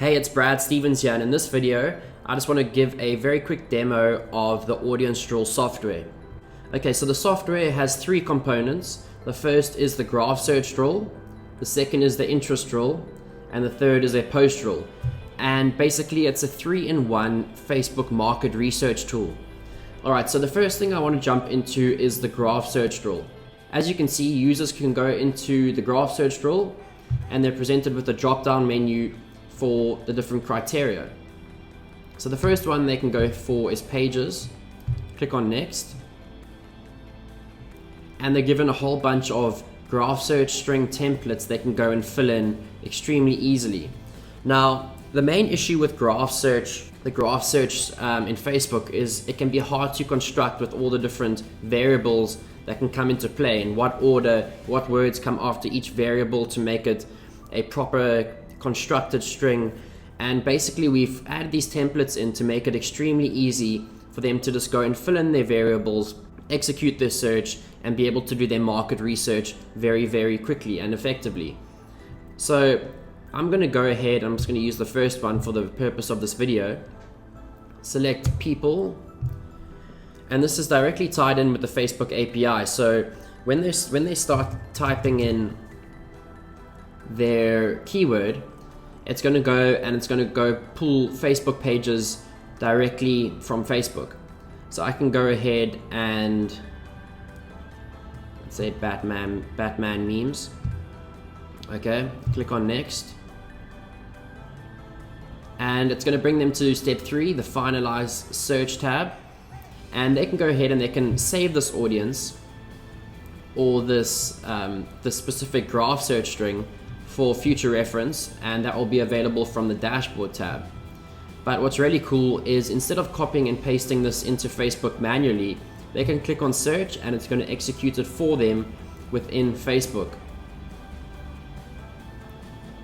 Hey, it's Brad Stevens here, and in this video, I just want to give a very quick demo of the PosterAll software. Okay, so the software has three components. The first is the graph search tool, the second is the interest tool, and the third is a PosterAll. And basically, it's a 3-in-1 Facebook market research tool. Alright, so the first thing I want to jump into is the graph search tool. As you can see, users can go into the graph search tool, and they're presented with a drop-down menu for the different criteria. So the first one they can go for is pages. Click on next, and they're given a whole bunch of graph search string templates they can go and fill in extremely easily. Now, the main issue with graph search, in Facebook, is it can be hard to construct with all the different variables that can come into play, in what order, what words come after each variable to make it a proper constructed string. And basically we've added these templates in to make it extremely easy for them to just go and fill in their variables, execute their search, and be able to do their market research very, very quickly and effectively. So I'm going to go ahead, I'm just going to use the first one for the purpose of this video. Select people, and this is directly tied in with the Facebook API. So when they start typing in their keyword, it's going to go pull Facebook pages directly from Facebook. So I can go ahead and let's say Batman memes. Okay, click on next, and it's going to bring them to step 3, the finalize search tab, and they can go ahead and they can save this audience or this specific graph search string for future reference, and that will be available from the dashboard tab. But what's really cool is instead of copying and pasting this into Facebook manually, they can click on search and it's going to execute it for them within Facebook.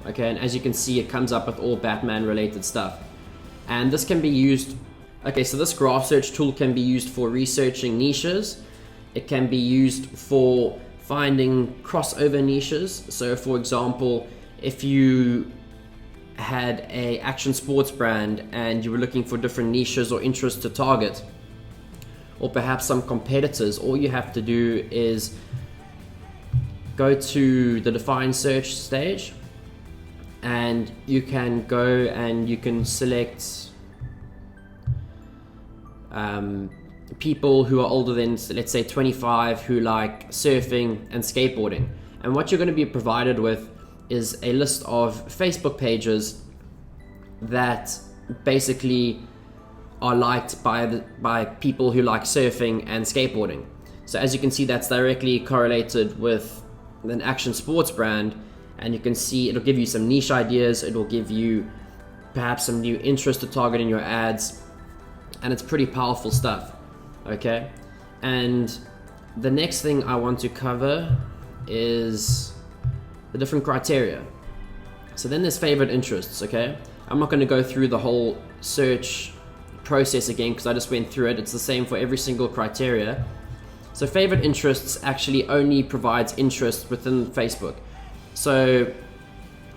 Okay, and as you can see, it comes up with all Batman related stuff. And this can be used, okay, so this graph search tool can be used for researching niches. It can be used for finding crossover niches. So for example, if you had a action sports brand and you were looking for different niches or interests to target, or perhaps some competitors, all you have to do is go to the define search stage, and you can go and you can select people who are older than, let's say, 25, who like surfing and skateboarding. And what you're going to be provided with is a list of Facebook pages that basically are liked by people who like surfing and skateboarding. So as you can see, that's directly correlated with an action sports brand, and you can see it'll give you some niche ideas, it'll give you perhaps some new interest to target in your ads, and it's pretty powerful stuff. Okay, and the next thing I want to cover is the different criteria. So then there's favorite interests. Okay, I'm not going to go through the whole search process again because I just went through it. It's the same for every single criteria. So favorite interests actually only provides interest within Facebook. So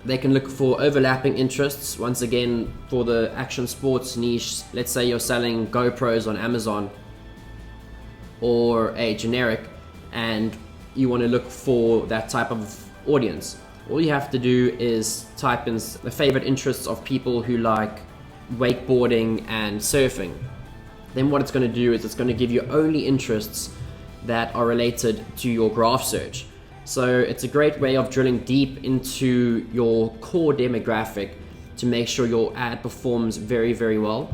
they can look for overlapping interests. Once again, for the action sports niche, let's say you're selling GoPros on Amazon or a generic, and you want to look for that type of audience. All you have to do is type in the favorite interests of people who like wakeboarding and surfing. Then what it's going to do is it's going to give you only interests that are related to your graph search. So it's a great way of drilling deep into your core demographic to make sure your ad performs very, very well.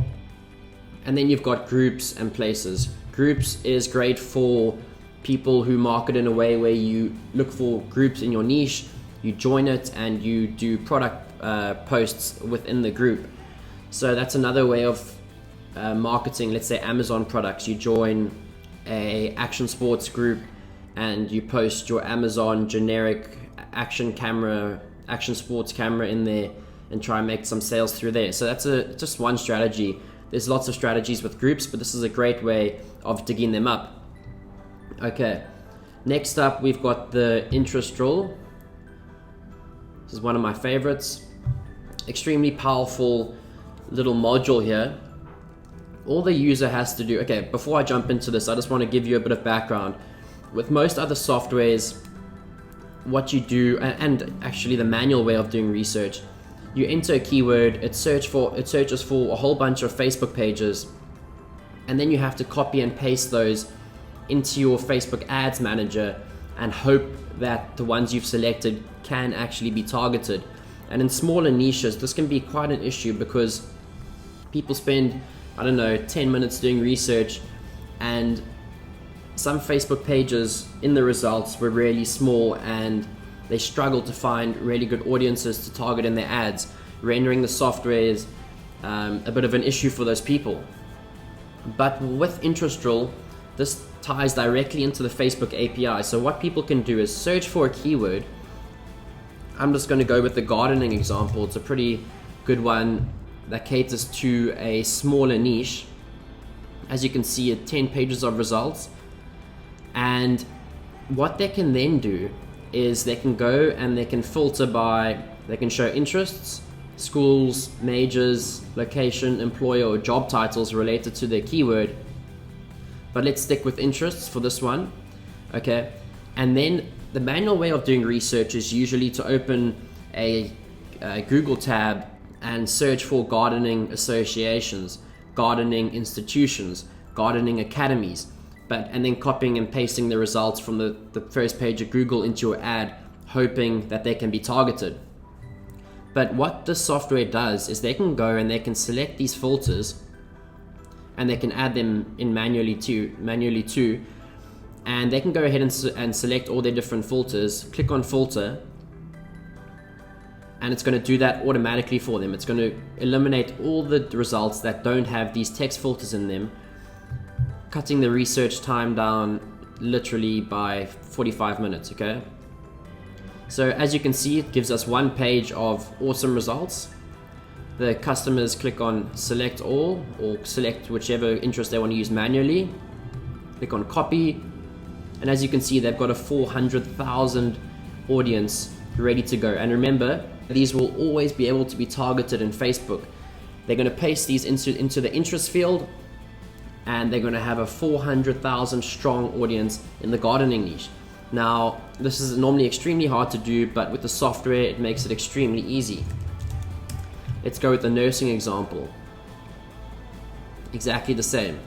And then you've got groups and places. Groups is great for people who market in a way where you look for groups in your niche, you join it, and you do product posts within the group. So that's another way of marketing, let's say Amazon products. You join a action sports group and you post your Amazon generic action sports camera in there and try and make some sales through there. So that's just one strategy. There's lots of strategies with groups, but this is a great way of digging them up. Okay, next up we've got the interest tool. This is one of my favorites. extremely powerful little module here. All the user has to do, okay, before I jump into this, I just want to give you a bit of background. With most other softwares, what you do, and actually the manual way of doing research, you enter a keyword, it searches for a whole bunch of Facebook pages, and then you have to copy and paste those into your Facebook ads manager and hope that the ones you've selected can actually be targeted. And in smaller niches, this can be quite an issue because people spend, I don't know, 10 minutes doing research, and some Facebook pages in the results were really small and they struggle to find really good audiences to target in their ads. Rendering the software is a bit of an issue for those people. But with PosterAll, this ties directly into the Facebook API. So what people can do is search for a keyword. I'm just going to go with the gardening example. It's a pretty good one that caters to a smaller niche. As you can see, 10 pages of results. And what they can then do is they can go and they can filter by, they can show interests, schools, majors, location, employer, or job titles related to their keyword. But let's stick with interests for this one, okay? And then the manual way of doing research is usually to open a Google tab and search for gardening associations, gardening institutions, gardening academies, and then copying and pasting the results from the first page of Google into your ad, hoping that they can be targeted. But what this software does is they can go and they can select these filters and they can add them in manually too, and they can go ahead and select all their different filters, click on filter, and it's going to do that automatically for them. It's going to eliminate all the results that don't have these text filters in them, cutting the research time down literally by 45 minutes, okay? So as you can see, it gives us one page of awesome results. The customers click on select all, or select whichever interest they want to use manually. Click on copy, and as you can see, they've got a 400,000 audience ready to go. And remember, these will always be able to be targeted in Facebook. They're going to paste these into the interest field, and they're going to have a 400,000 strong audience in the gardening niche. Now, this is normally extremely hard to do, but with the software, it makes it extremely easy. Let's go with the nursing example. Exactly the same.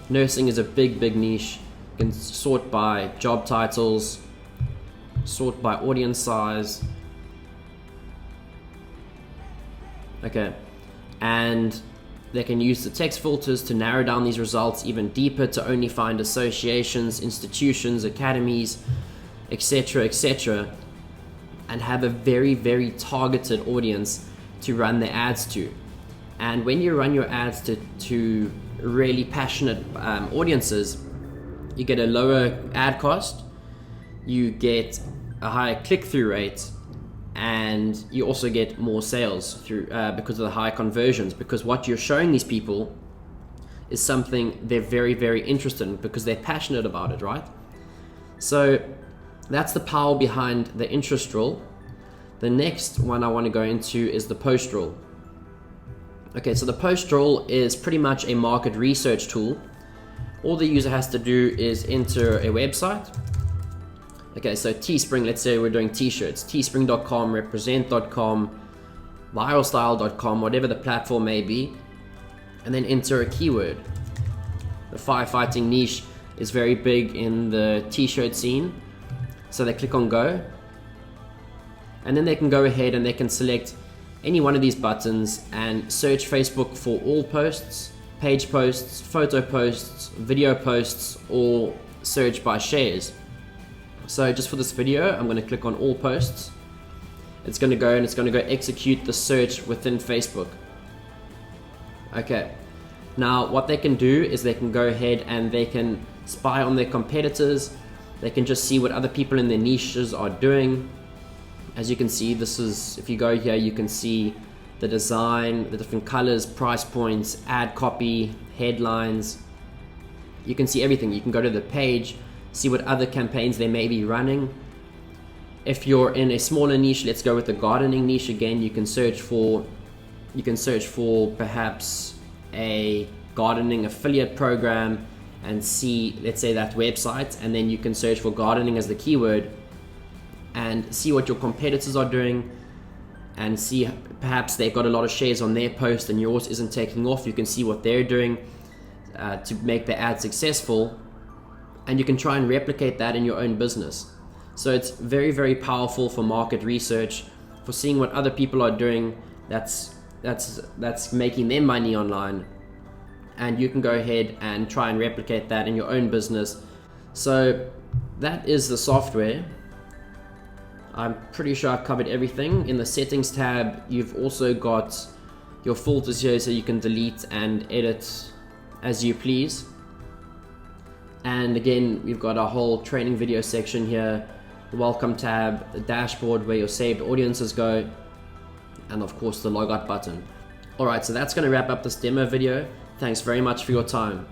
Nursing is a big niche. You can sort by job titles, sort by audience size. Okay, and they can use the text filters to narrow down these results even deeper to only find associations, institutions, academies, etc., and have a very targeted audience to run their ads to. And when you run your ads to really passionate audiences, you get a lower ad cost, you get a higher click-through rate, and you also get more sales through because of the high conversions, because what you're showing these people is something they're very interested in because they're passionate about it, right? So that's the power behind the PosterAll. The next one I want to go into is the PosterAll. Okay, so the PosterAll is pretty much a market research tool. All the user has to do is enter a website. Okay, so Teespring, let's say we're doing t-shirts, teespring.com, represent.com, viralstyle.com, whatever the platform may be, and then enter a keyword. The firefighting niche is very big in the t-shirt scene, so they click on go, and then they can go ahead and they can select any one of these buttons and search Facebook for all posts, page posts, photo posts, video posts, or search by shares. So just for this video, I'm going to click on all posts. It's going to go and it's going to go execute the search within Facebook. Okay, now what they can do is they can go ahead and they can spy on their competitors. They can just see what other people in their niches are doing. As you can see, this is, if you go here, you can see the design, the different colors, price points, ad copy, headlines. You can see everything. You can go to the page, see what other campaigns they may be running. If you're in a smaller niche, let's go with the gardening niche again. You can search for perhaps a gardening affiliate program and see, let's say, that website, and then you can search for gardening as the keyword and see what your competitors are doing, and see perhaps they've got a lot of shares on their post and yours isn't taking off. You can see what they're doing to make the ad successful, and you can try and replicate that in your own business. So it's very, very powerful for market research, for seeing what other people are doing that's making them money online, and you can go ahead and try and replicate that in your own business. So that is the software. I'm pretty sure I've covered everything. In the settings tab, you've also got your filters here, so you can delete and edit as you please. And again, we've got our whole training video section here, the welcome tab, the dashboard where your saved audiences go, and of course the logout button. Alright, so that's going to wrap up this demo video. Thanks very much for your time.